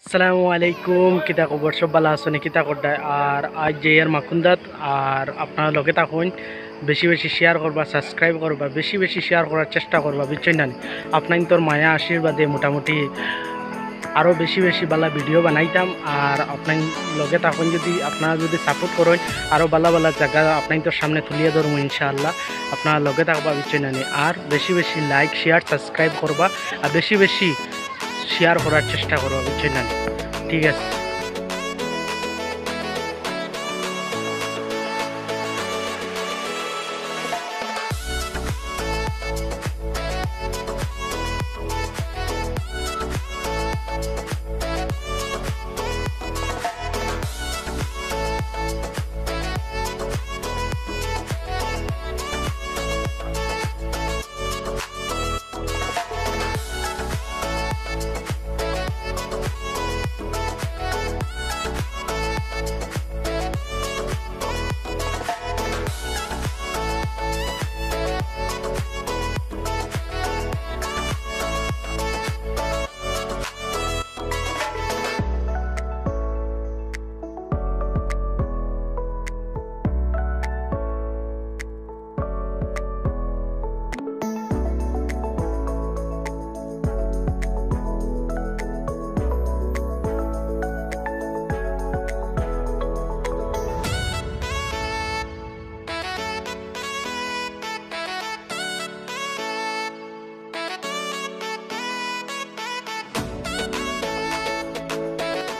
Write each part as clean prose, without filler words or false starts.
আসসালামু আলাইকুম কিতা খবর সব ভালো আছেন কিতা করডায় আর আজ যে এর মাকুন্দাত আর আপনারা লগে থাকুন বেশি বেশি শেয়ার করবা সাবস্ক্রাইব করবা বেশি বেশি শেয়ার করার চেষ্টা করবা বুঝছেন না আপনার তোর মায়া আশীর্বাদে মোটামুটি আরও বেশি বেশি ভালো ভিডিও বানাইতাম আর আপনার লগে থাকুন যদি আপনারা যদি সাপোর্ট করেন আরও ভালো ভালো জায়গা আপনার তোর সামনে তুলিয়ে ধরবো ইনশাআল্লাহ আপনারা লগে থাকবা বুঝছেন না আর বেশি বেশি লাইক শেয়ার সাবস্ক্রাইব করবা আর বেশি বেশি শেয়ার করার চেষ্টা করবা বুঝছেন না ঠিক আছে।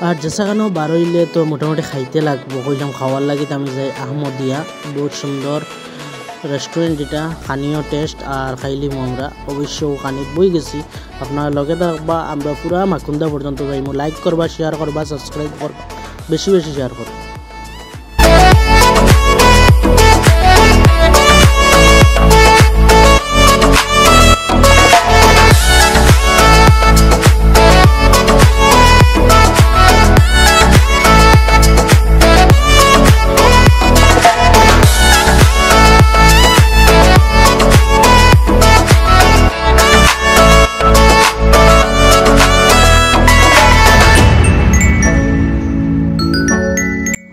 আর যেসাখানেও বারোইলে তো মোটামুটি খাইতে লাগবো কইলাম খাওয়ার লাগি আমি যাই আহমদিয়া বহুত সুন্দর রেস্টুরেন্ট এটা খানিও টেস্ট আর খাইলিম আমরা অবশ্য খানিত বই গেছি আপনার লগে থাকবা আমরা পুরা মাকুন্দা পর্যন্ত যাইমু লাইক করবা শেয়ার করবা সাবস্ক্রাইব করবা বেশি বেশি শেয়ার করবা।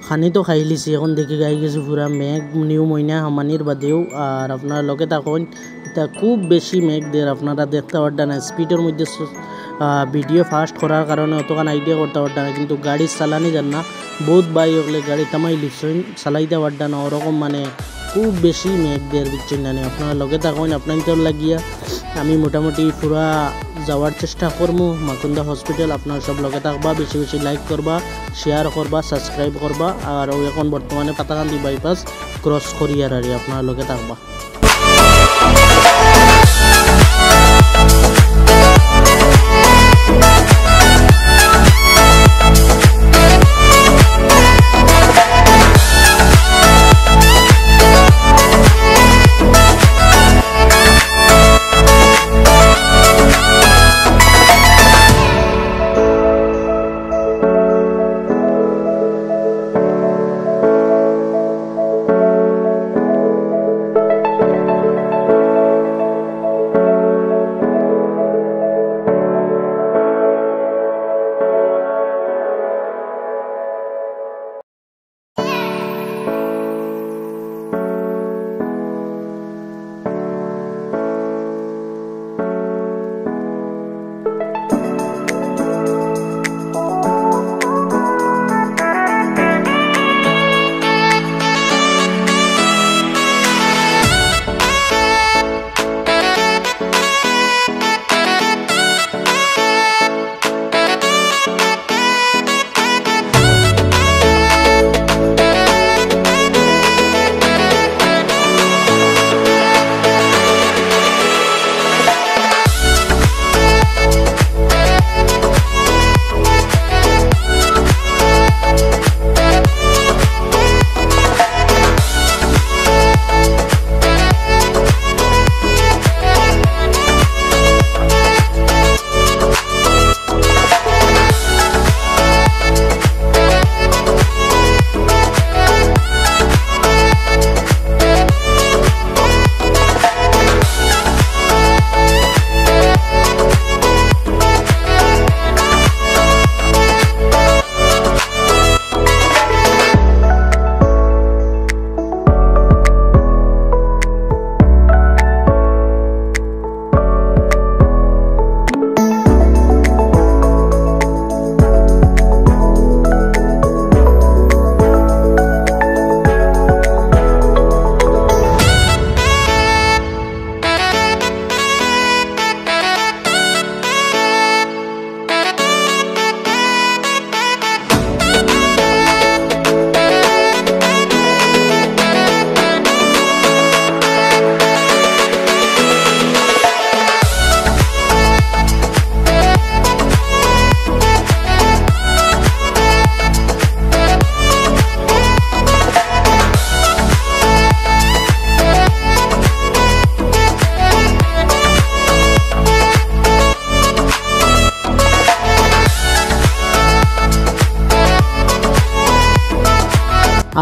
খানি তো খাই লিছি এখন দেখি গাই গেছি পুরা মেঘ নিউ মইনা হামানির বাদেও আর আপনার লগে তখন এটা খুব বেশি মেঘ দের আপনারা দেখতে পারবেন না স্পিডের মধ্যে ভিডিও ফাস্ট করার কারণে অতখান আইডিয়া করতে পারবেন না কিন্তু গাড়ি চালানি যান না বহুত বাই হলে গাড়ি থামাই লিখছেন চালাইতে পারবেন না ওরকম মানে খুব বেশি মেঘ দের বুঝছেন না আপনারা লগে তখন আপনার তোর লাগিয়া আমি মোটামুটি পুরা যাওয়ার চেষ্টা করবো মাকুন্দা হসপিটাল আপনারা সব লগে থাকবা বেশি বেশি লাইক করবা শেয়ার করবা সাবস্ক্রাইব করবা আর এখন বর্তমানে পাতাকান্দি বাইপাস ক্রস করিয়ার আর আপনারা লগে থাকবা।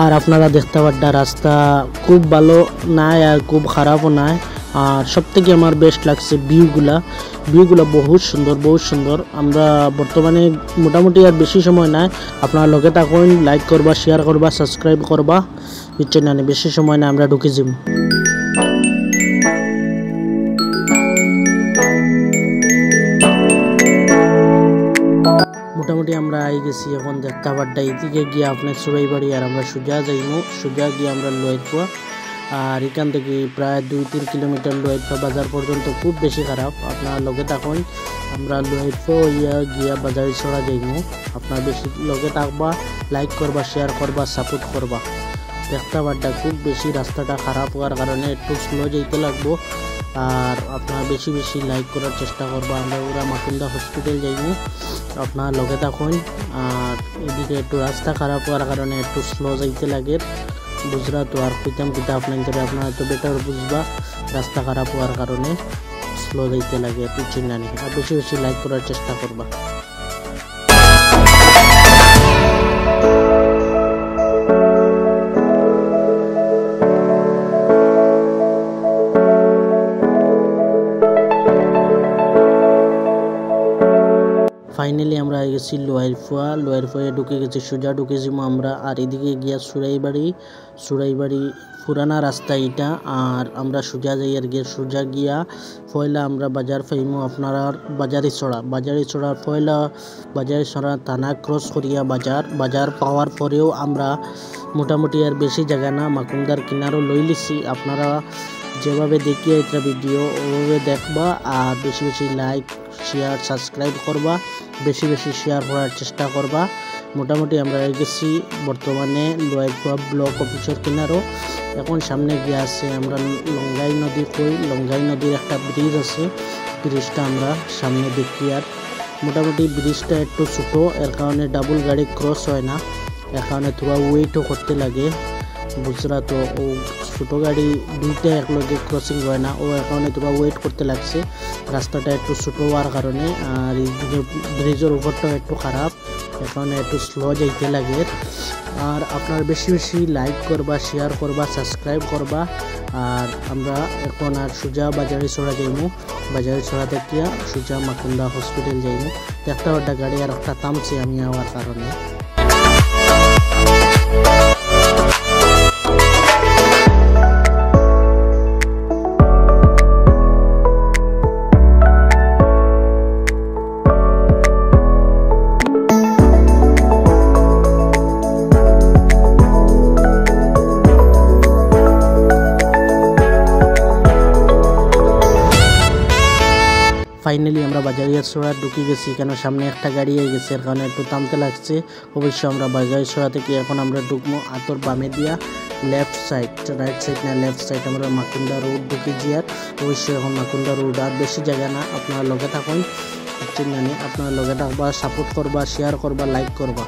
আর আপনারা দেখতে পাড্ডা রাস্তা খুব ভালো নাই আর খুব খারাপও নাই। আর সবথেকে আমার বেস্ট লাগছে ভিউগুলা বহুত সুন্দর। আমরা বর্তমানে মোটামুটি আর বেশি সময় নাই, আপনারা লগে থাকুন, লাইক করবা, শেয়ার করবা, সাবস্ক্রাইব করবা, বুঝছেন না? বেশি সময় না, আমরা ঢুকে যাই। মোটামুটি আমরা আই গেছি, এখন দেখতে পাড্ডা এদিকে গিয়ে আপনার চুরাইবাড়ি, আর আমরা সোজা যাইমু, সোজা গিয়ে আমরা লোয়াইপুয়া। আর এখান থেকে প্রায় 2-3 কিলোমিটার লোয়াইপুয়া বাজার পর্যন্ত খুব বেশি খারাপ। আপনার লগে থাকুন, আমরা লোয়াইপুয়া গিয়া বাজারে ছড়া যাইমু। আপনার বেশি লগে থাকবা, লাইক করবা, শেয়ার করবা, সাপোর্ট করবা। দেখতে পাড্ডা খুব বেশি রাস্তাটা খারাপ হওয়ার কারণে একটু স্লো যাইতে লাগবো। আর আপনার বেশি লাইক করার চেষ্টা করবা। আমরা ওরা মাকুন্দা হসপিটাল যাইমু, আপনার লগে থাকুন। আর এদিকে একটু রাস্তা খারাপ হওয়ার কারণে একটু স্লো যাইতে লাগে, বুঝরা তো। আর কইতাম কিতা আপনারা তো বেটার বুঝবা, রাস্তা খারাপ হওয়ার কারণে স্লো যাইতে লাগে, বুঝছেন না? আর বেশি লাইক করার চেষ্টা করবা। ফাইনালি আমরা গেছি লোয়ারফুয়া ঢুকে গেছি, সোজা ঢুকে যাবো আমরা। আর এদিকে গিয়া সুরাইবাড়ি পুরানা রাস্তা এটা। আর আমরা সোজা যাই, আর সোজা গিয়া পয়লা আমরা বাজার পাইমু, আপনারা বাজারে ছড়া পয়লা বাজারে ছড়া থানা ক্রস করিয়া বাজার পাওয়ার পরেও আমরা মোটামুটি আর বেশি জায়গা না, মাকুন্দার কিনারও লই লিছি। আপনারা যেভাবে দেখিয়ে এটা ভিডিও ওভাবে দেখবা, আর বেশি লাইক, শেয়ার, সাবস্ক্রাইব করবা, বেশি শেয়ার করার চেষ্টা করবা। মোটামুটি আমরা গেছি বর্তমানে লোয়াইপুয়া ব্লক অফিসের কিনারও। এখন সামনে গিয়ে আছে আমরা লঙ্গাই নদীর একটা ব্রিজ আছে, ব্রিজটা আমরা সামনে দেখি। আর মোটামুটি ব্রিজটা একটু ছোটো, এর কারণে ডাবল গাড়ি ক্রস হয় না, এর কারণে থোড়া ওয়েটও করতে লাগে, বুঝরা তো। ও ছোটো গাড়ি দুইটা একলগে ক্রসিং হয় না, ও এর কারণে তোরা ওয়েট করতে লাগছে, রাস্তাটা একটু ছোটো হওয়ার কারণে। আর এইদিকে ব্রিজের উপরটাও একটু খারাপ, এর কারণে একটু স্লো যাইতে লাগে। আর আপনার বেশি লাইক করবা, শেয়ার করবা, সাবস্ক্রাইব করবা। আর আমরা এখন আর সোজা বাজারে ছড়া যাইমু, বাজারে ছড়া দেখিয়া সোজা মাকুন্দা হসপিটাল যাইমু। দেখতে একটা গাড়ি আর একটা থামছে আমি হওয়ার কারণে। ফাইনালি আমরা বাজারিয়া ছড়া ঢুকে গেছি, কেন সামনে একটা গাড়ি হয়ে গেছে, এর কারণে একটু থামতে লাগছে। অবশ্য আমরা বাজারিয়া ছড়া থেকে এখন আমরা ঢুকবো আতর বামে দিয়া লেফট সাইড, রাইট সাইড না লেফট সাইড আমরা মাকুন্দা রোড ঢুকে যাই। আর অবশ্যই এখন মাকুন্দা রোড আর বেশি জায়গা না, আপনারা লগে থাকুন, জানি আপনারা লগে থাকবা, সাপোর্ট করবা, শেয়ার করবা, লাইক করবা।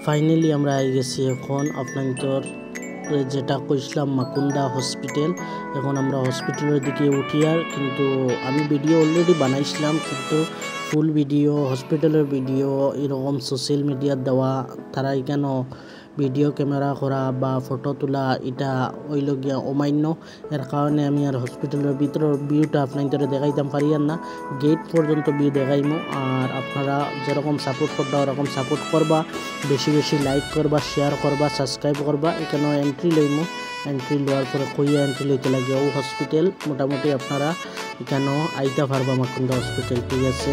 ফাইনালি আমরা আই গেছি এখন আপনাদের যেটা কইছিলাম মাকুন্দা হসপিটাল। এখন আমরা হসপিটালের দিকে উঠি। আর কিন্তু আমি ভিডিও অলরেডি বানাইছিলাম, কিন্তু ফুল ভিডিও হসপিটালের ভিডিও এরকম সোশ্যাল মিডিয়ার দেওয়া, তারা এখানে ভিডিও ক্যামেরা করা বা ফটো তোলা এটা ওইলগিয়া অমান্য। এর কারণে আমি আর হসপিটালের ভিতরের ভিউটা আপনাদের দেখাইতাম পারি না, গেট পর্যন্ত ভিউ দেখাইমু। আর আপনারা যেরকম সাপোর্ট করবা ওরকম সাপোর্ট করবা, বেশি লাইক করবা, শেয়ার করবা, সাবস্ক্রাইব করবা। এখানে এন্ট্রি লইমু, এন্ট্রি লওয়ার পরে কইয়া এন্ট্রি লইতে লাগে ও হসপিটাল। মোটামুটি আপনারা এখানেও আইতে পারবা মাকুন্দা হসপিটাল, ঠিক আছে।